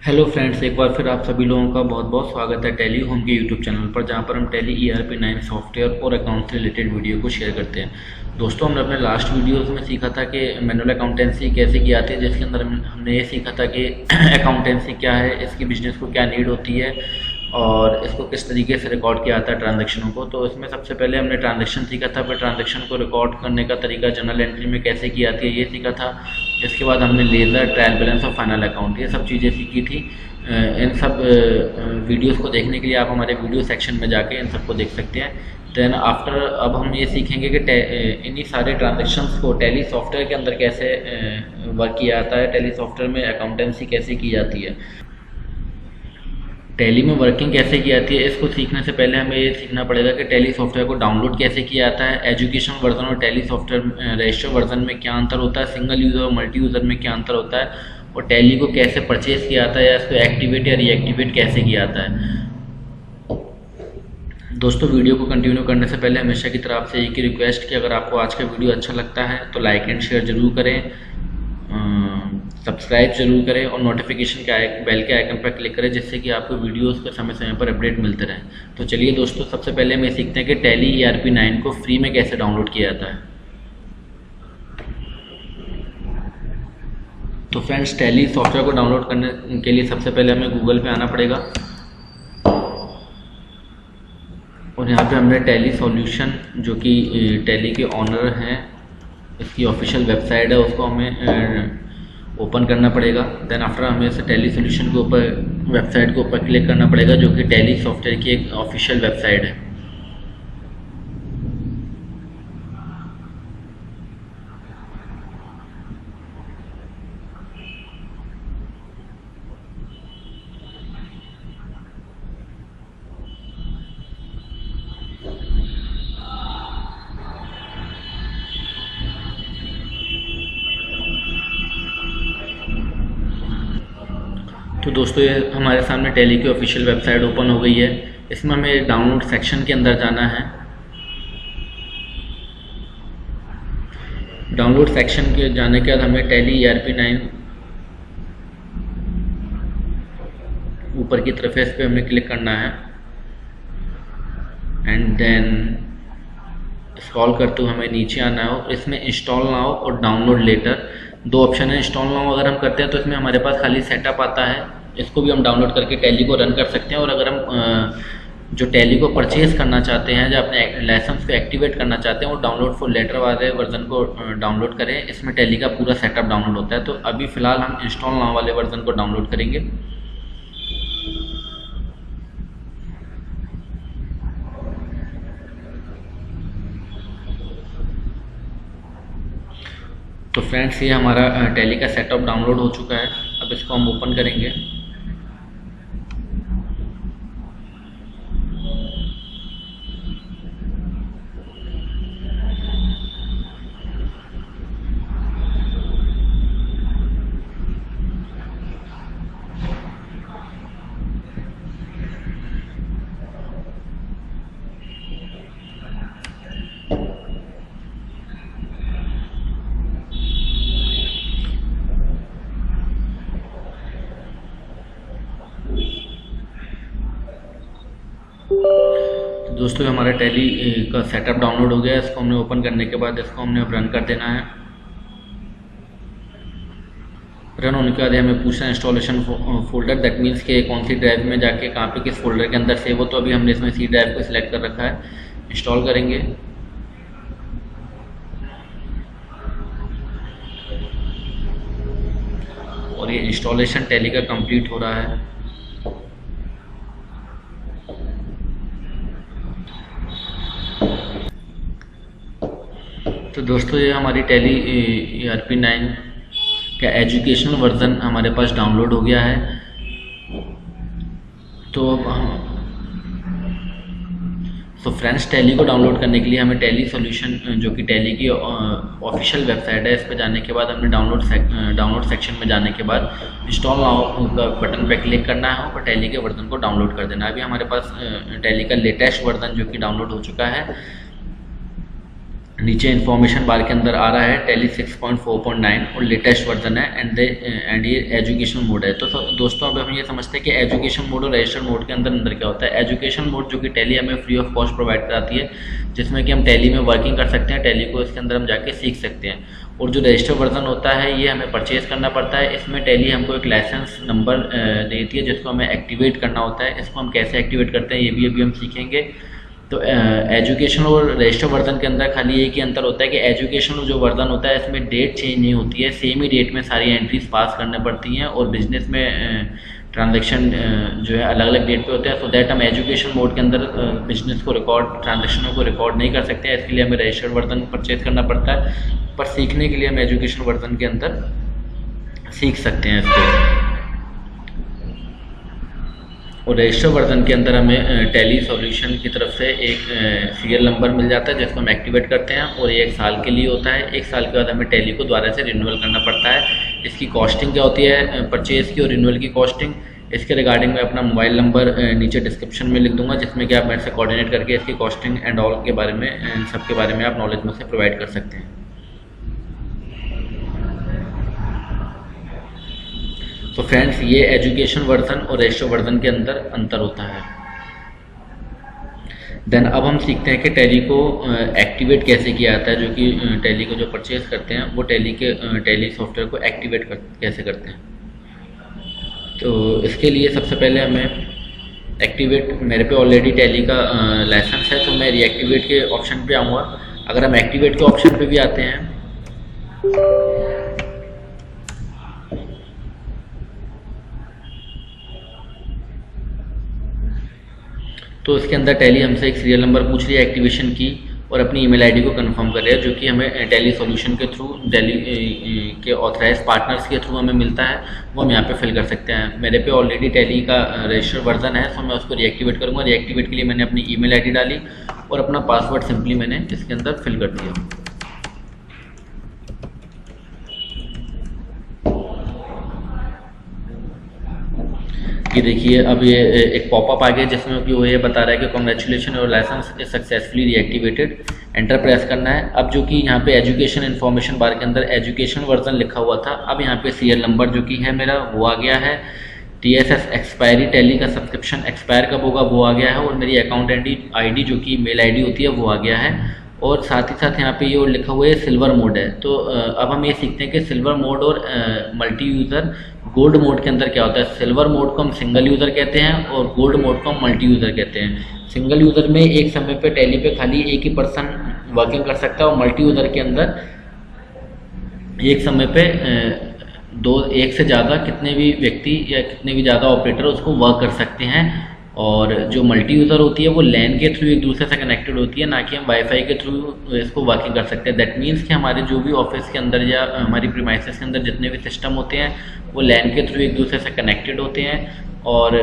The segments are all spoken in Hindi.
हेलो फ्रेंड्स, एक बार फिर आप सभी लोगों का बहुत बहुत स्वागत है टैली होम के यूट्यूब चैनल पर, जहां पर हम टैली ERP9 सॉफ्टवेयर और अकाउंट से रिलेटेड वीडियो को शेयर करते हैं। दोस्तों, हमने अपने लास्ट वीडियोस में सीखा था कि मैनुअल अकाउंटेंसी कैसे की जाती है, जिसके अंदर हमने ये सीखा था कि अकाउंटेंसी क्या है, इसकी बिजनेस को क्या नीड होती है और इसको किस तरीके से रिकॉर्ड किया जाता है ट्रांजेक्शनों को। तो इसमें सबसे पहले हमने ट्रांजेक्शन सीखा था, फिर ट्रांजेक्शन को रिकॉर्ड करने का तरीका जर्नल एंट्री में कैसे की जाती है ये सीखा था। इसके बाद हमने लेज़र, ट्रायल बैलेंस और फाइनल अकाउंट, ये सब चीज़ें सीखी थी। इन सब वीडियोस को देखने के लिए आप हमारे वीडियो सेक्शन में जाके इन सबको देख सकते हैं। देन आफ्टर अब हम ये सीखेंगे कि इन्हीं सारे ट्रांजेक्शन्स को टैली सॉफ्टवेयर के अंदर कैसे वर्क किया जाता है, टैली सॉफ्टवेयर में अकाउंटेंसी कैसे की जाती है, टैली में वर्किंग कैसे की जाती है। इसको सीखने से पहले हमें ये सीखना पड़ेगा कि टैली सॉफ्टवेयर को डाउनलोड कैसे किया जाता है, एजुकेशन वर्जन और टैली सॉफ्टवेयर रजिस्टर वर्जन में क्या अंतर होता है, सिंगल यूज़र और मल्टी यूज़र में क्या अंतर होता है, और टैली को कैसे परचेज किया जाता है या इसको एक्टिवेट या रीएक्टिवेट कैसे किया जाता है। दोस्तों, वीडियो को कंटिन्यू करने से पहले हमेशा की तरफ से एक ही रिक्वेस्ट कि अगर आपको आज का वीडियो अच्छा लगता है तो लाइक एंड शेयर जरूर करें, सब्सक्राइब जरूर करें और नोटिफिकेशन के बेल के आइकन पर क्लिक करें, जिससे कि आपको वीडियोस के समय समय पर अपडेट मिलते रहें। तो चलिए दोस्तों, सबसे पहले हम ये सीखते हैं कि टैली ERP9 को फ्री में कैसे डाउनलोड किया जाता है। तो फ्रेंड्स, टैली सॉफ्टवेयर को डाउनलोड करने के लिए सबसे पहले हमें गूगल पे आना पड़ेगा और यहाँ पे हमने टैली सॉल्यूशन, जो कि टैली के ऑनर हैं, इसकी ऑफिशियल वेबसाइट है, उसको हमें ओपन करना पड़ेगा। देन आफ्टर हमें इसे टैली सॉल्यूशन के ऊपर वेबसाइट के ऊपर क्लिक करना पड़ेगा, जो कि टैली सॉफ्टवेयर की एक ऑफिशियल वेबसाइट है। तो दोस्तों, ये हमारे सामने टैली की ऑफिशियल वेबसाइट ओपन हो गई है। इसमें हमें डाउनलोड सेक्शन के अंदर जाना है। डाउनलोड सेक्शन के जाने के बाद हमें टैली ERP9 ऊपर की तरफ है, इस पर हमें क्लिक करना है एंड देन स्क्रॉल करते हुए हमें नीचे आना हो। इसमें इंस्टॉल नाउ और डाउनलोड लेटर दो ऑप्शन है। इंस्टॉल नाउ अगर हम करते हैं तो इसमें हमारे पास खाली सेटअप आता है, इसको भी हम डाउनलोड करके टैली को रन कर सकते हैं। और अगर हम जो टैली को परचेज करना चाहते हैं, जो अपने लाइसेंस को एक्टिवेट करना चाहते हैं, वो डाउनलोड फॉर लेटर वाले वर्जन को डाउनलोड करें। इसमें टैली का पूरा सेटअप डाउनलोड होता है। तो अभी फ़िलहाल हम इंस्टॉल नाउ वाले वर्जन को डाउनलोड करेंगे। तो फ्रेंड्स, ये हमारा टैली का सेटअप डाउनलोड हो चुका है। अब इसको हम ओपन करेंगे। तो दोस्तों, हमारा टैली का सेटअप डाउनलोड हो गया। इसको हमने ओपन करने के बाद इसको हमने अब रन कर देना है। रन होने के बाद हमें पूछना है इंस्टॉलेशन फोल्डर, दैट मीन्स कि कौन सी ड्राइव में जाके कहाँ पे किस फोल्डर के अंदर सेव हो। तो अभी हमने इसमें C ड्राइव को सिलेक्ट कर रखा है। इंस्टॉल करेंगे और ये इंस्टॉलेशन टैली का कंप्लीट हो रहा है। तो दोस्तों, ये हमारी टैली ERP9 का एजुकेशनल वर्जन हमारे पास डाउनलोड हो गया है। तो फ्रेंड्स, टैली को डाउनलोड करने के लिए हमें टैली सॉल्यूशन, जो कि टैली की ऑफिशियल वेबसाइट है, इस पर जाने के बाद हमें डाउनलोड सेक्शन में जाने के बाद इंस्टॉल नाउ का बटन पर क्लिक करना है और टैली के वर्जन को डाउनलोड कर देना है। अभी हमारे पास टैली का लेटेस्ट वर्जन जो कि डाउनलोड हो चुका है। नीचे इन्फॉर्मेशन बार के अंदर आ रहा है टैली 6.4.9 और लेटेस्ट वर्जन है एंड ये एजुकेशन मोड है। तो दोस्तों अब हम ये समझते हैं कि एजुकेशन मोड और रजिस्टर्ड मोड के अंदर क्या होता है। एजुकेशन मोड जो कि टैली हमें फ्री ऑफ कॉस्ट प्रोवाइड कराती है, जिसमें कि हम टैली में वर्किंग कर सकते हैं, टैली को इसके अंदर हम जाके सीख सकते हैं। और जो रजिस्टर्ड वर्जन होता है ये हमें परचेज़ करना पड़ता है। इसमें टैली हमको एक लाइसेंस नंबर देती है जिसको हमें एक्टिवेट करना होता है। इसको हम कैसे एक्टिवेट करते हैं ये भी अभी हम सीखेंगे। तो एजुकेशन और रजिस्टर्ड वर्जन के अंदर खाली एक ही अंतर होता है कि एजुकेशन जो वर्जन होता है इसमें डेट चेंज नहीं होती है, सेम ही डेट में सारी एंट्रीज पास करने पड़ती हैं। और बिजनेस में ट्रांजैक्शन जो है अलग अलग डेट पे होते हैं। सो दैट हम एजुकेशन मोड के अंदर बिजनेस को रिकॉर्ड, ट्रांजैक्शनों को रिकॉर्ड नहीं कर सकते हैं। इसके लिए हमें रजिस्टर्ड वर्जन परचेज करना पड़ता है, पर सीखने के लिए हम एजुकेशन वर्जन के अंदर सीख सकते हैं इसको। और रजिस्टर वर्जन के अंदर हमें टैली सॉल्यूशन की तरफ से एक सीरियल नंबर मिल जाता है जिसको हम एक्टिवेट करते हैं और ये 1 साल के लिए होता है। 1 साल के बाद हमें टैली को दोबारा से रिन्यूअल करना पड़ता है। इसकी कॉस्टिंग क्या होती है परचेज़ की और रिन्यूअल की कॉस्टिंग, इसके रिगार्डिंग मैं अपना मोबाइल नंबर नीचे डिस्क्रिप्शन में लिख दूंगा, जिसमें कि आप मेरे से कोऑर्डिनेट करके इसकी कॉस्टिंग एंड ऑल के बारे में, इन सब के बारे में आप नॉलेज मुझसे प्रोवाइड कर सकते हैं। तो फ्रेंड्स ये एजुकेशन वर्जन और रजिस्टर वर्जन के अंदर अंतर होता है। देन अब हम सीखते हैं कि टैली को एक्टिवेट कैसे किया जाता है। जो कि टैली को जो परचेज करते हैं वो टैली सॉफ्टवेयर को एक्टिवेट कैसे करते हैं। तो इसके लिए सबसे पहले हमें एक्टिवेट, मेरे पे ऑलरेडी टैली का लाइसेंस है तो मैं रीएक्टिवेट के ऑप्शन पे आऊँगा। अगर हम एक्टिवेट के ऑप्शन पे भी आते हैं तो इसके अंदर टैली हमसे एक सीरियल नंबर पूछ रही है एक्टिवेशन की और अपनी ईमेल आईडी को कंफर्म कर रही है, जो कि हमें टैली सॉल्यूशन के थ्रू, टैली के ऑथराइज पार्टनर्स के थ्रू हमें मिलता है, वो हम यहाँ पे फिल कर सकते हैं। मेरे पे ऑलरेडी टैली का रजिस्टर्ड वर्जन है तो मैं उसको रीएक्टिवेट करूँगा। रीएक्टिवेट के लिए मैंने अपनी ईमेल आईडी डाली और अपना पासवर्ड सिंपली मैंने इसके अंदर फिल कर दिया। ये देखिए अब ये एक पॉपअप आ गया जिसमें कि वो ये बता रहा है कि कॉन्ग्रेचुलेशन और licence is successfully reactivated, enter press करना है। अब जो कि यहाँ पे एजुकेशन इन्फॉर्मेशन बार के अंदर एजुकेशन वर्जन लिखा हुआ था, अब यहाँ पे सीरियल नंबर जो कि है मेरा वो आ गया है। TSS एक्सपायरी, टैली का सब्सक्रिप्शन एक्सपायर कब होगा वो आ गया है। और मेरी अकाउंट आईडी जो कि मेल आईडी होती है वो आ गया है। और साथ ही साथ यहाँ पे ये लिखा हुआ है सिल्वर मोड है। तो अब हम ये सीखते हैं कि सिल्वर मोड और मल्टी यूज़र गोल्ड मोड के अंदर क्या होता है। सिल्वर मोड को हम सिंगल यूज़र कहते हैं और गोल्ड मोड को हम मल्टी यूज़र कहते हैं। सिंगल यूज़र में एक समय पे टैली पे खाली एक ही पर्सन वर्किंग कर सकता है और मल्टी यूज़र के अंदर एक समय पे एक से ज़्यादा कितने भी व्यक्ति या कितने भी ज़्यादा ऑपरेटर उसको वर्क कर सकते हैं। और जो मल्टी यूज़र होती है वो लैन के थ्रू एक दूसरे से कनेक्टेड होती है, ना कि हम वाईफाई के थ्रू इसको वर्किंग कर सकते हैं। दैट मीन्स कि हमारे जो भी ऑफिस के अंदर या हमारी प्रीमाइसेस के अंदर जितने भी सिस्टम होते हैं वो लैन के थ्रू एक दूसरे से कनेक्टेड होते हैं और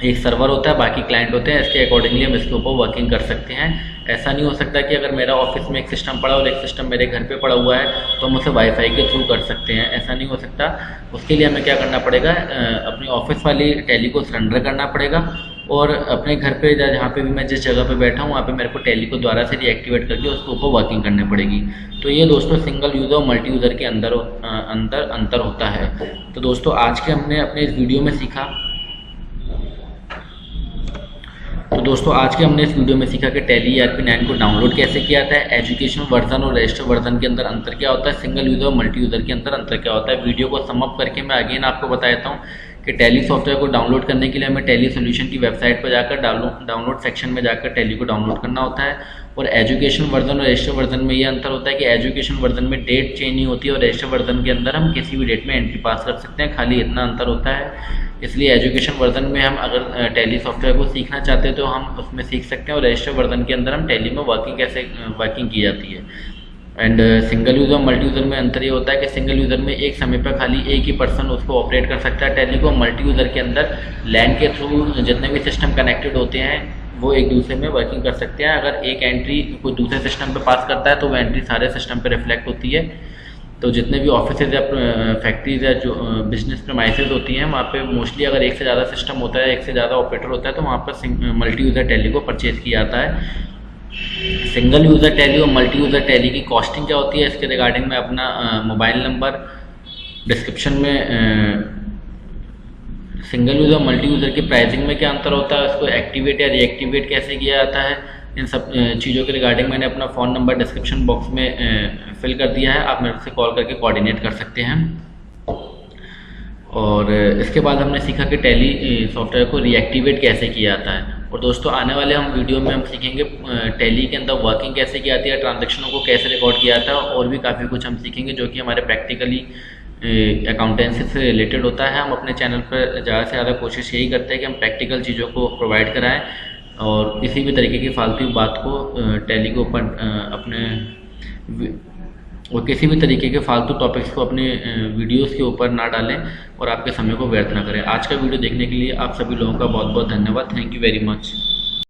एक सर्वर होता है, बाकी क्लाइंट होते हैं। इसके अकॉर्डिंगली हम इसके ऊपर वर्किंग कर सकते हैं। ऐसा नहीं हो सकता कि अगर मेरा ऑफिस में एक सिस्टम पड़ा और एक सिस्टम मेरे घर पे पड़ा हुआ है तो हम उसे वाईफाई के थ्रू कर सकते हैं, ऐसा नहीं हो सकता। उसके लिए हमें क्या करना पड़ेगा, अपनी ऑफिस वाली टैली को सरेंडर करना पड़ेगा और अपने घर पे जहाँ पे भी मैं जिस जगह पे बैठा हूँ वहाँ पे मेरे को टैली को दोबारा से रीएक्टिवेट करके उसके ऊपर वर्किंग करनी पड़ेगी। तो ये दोस्तों सिंगल यूज़र और मल्टी यूज़र के अंदर अंतर होता है। तो दोस्तों आज के हमने अपने इस वीडियो में सीखा हमने इस वीडियो में सीखा कि टैली ERP 9 को डाउनलोड कैसे किया जाता है, एजुकेशन वर्जन और रजिस्टर वर्जन के अंदर अंतर क्या होता है, सिंगल यूज़र और मल्टी यूज़र के अंदर अंतर क्या होता है। वीडियो को सम अप करके मैं अगेन आपको बता देता हूँ कि टैली सॉफ्टवेयर को डाउनलोड करने के लिए हमें टैली सॉल्यूशन की वेबसाइट पर जाकर डाउनलोड सेक्शन में जाकर टैली को डाउनलोड करना होता है। और एजुकेशन वर्जन और रजिस्टर वर्जन में ये अंतर होता है कि एजुकेशन वर्जन में डेट चेंज नहीं होती है और रजिस्टर वर्जन के अंदर हम किसी भी डेट में एंट्री पास कर सकते हैं, खाली इतना अंतर होता है। इसलिए एजुकेशन वर्जन में हम अगर टैली सॉफ्टवेयर को सीखना चाहते हैं तो हम उसमें सीख सकते हैं और रजिस्टर वर्जन के अंदर हम टैली में वर्किंग की जाती है। एंड सिंगल यूज़र और मल्टी यूज़र में अंतर ये होता है कि सिंगल यूज़र में एक समय पर खाली एक ही पर्सन उसको ऑपरेट कर सकता है टैली को। मल्टी यूज़र के अंदर लैन के थ्रू जितने भी सिस्टम कनेक्टेड होते हैं वो एक दूसरे में वर्किंग कर सकते हैं। अगर एक एंट्री कोई दूसरे सिस्टम पे पास करता है तो वो एंट्री सारे सिस्टम पे रिफ्लेक्ट होती है। तो जितने भी ऑफिसेज या फैक्ट्रीज या जो बिजनेस प्रीमाइसेस होती हैं वहाँ पे मोस्टली अगर एक से ज़्यादा सिस्टम होता है, एक से ज़्यादा ऑपरेटर होता है तो वहाँ पर मल्टी यूज़र टैली को परचेज़ किया जाता है। सिंगल यूज़र टैली और मल्टी यूज़र टैली की कॉस्टिंग क्या होती है, इसके रिगार्डिंग मैं अपना मोबाइल नंबर डिस्क्रिप्शन में सिंगल यूज़र मल्टी यूज़र की प्राइसिंग में क्या अंतर होता है, उसको एक्टिवेट या रीएक्टिवेट कैसे किया जाता है, इन सब चीज़ों के रिगार्डिंग मैंने अपना फ़ोन नंबर डिस्क्रिप्शन बॉक्स में फिल कर दिया है। आप मेरे से कॉल करके कोऑर्डिनेट कर सकते हैं। और इसके बाद हमने सीखा कि टैली सॉफ्टवेयर को रीएक्टिवेट कैसे किया जाता है। और दोस्तों आने वाले हम वीडियो में हम सीखेंगे टैली के अंदर वर्किंग कैसे की जाती है, ट्रांजैक्शनों को कैसे रिकॉर्ड किया जाता है, और भी काफ़ी कुछ हम सीखेंगे जो कि हमारे प्रैक्टिकली अकाउंटेंसी से रिलेटेड होता है। हम अपने चैनल पर ज़्यादा से ज़्यादा कोशिश यही करते हैं कि हम प्रैक्टिकल चीज़ों को प्रोवाइड कराएं और किसी भी तरीके की फालतू बात को टैली के ऊपर और किसी भी तरीके के फालतू टॉपिक्स को अपने वीडियोस के ऊपर ना डालें और आपके समय को व्यर्थ ना करें। आज का वीडियो देखने के लिए आप सभी लोगों का बहुत बहुत धन्यवाद। Thank you very much.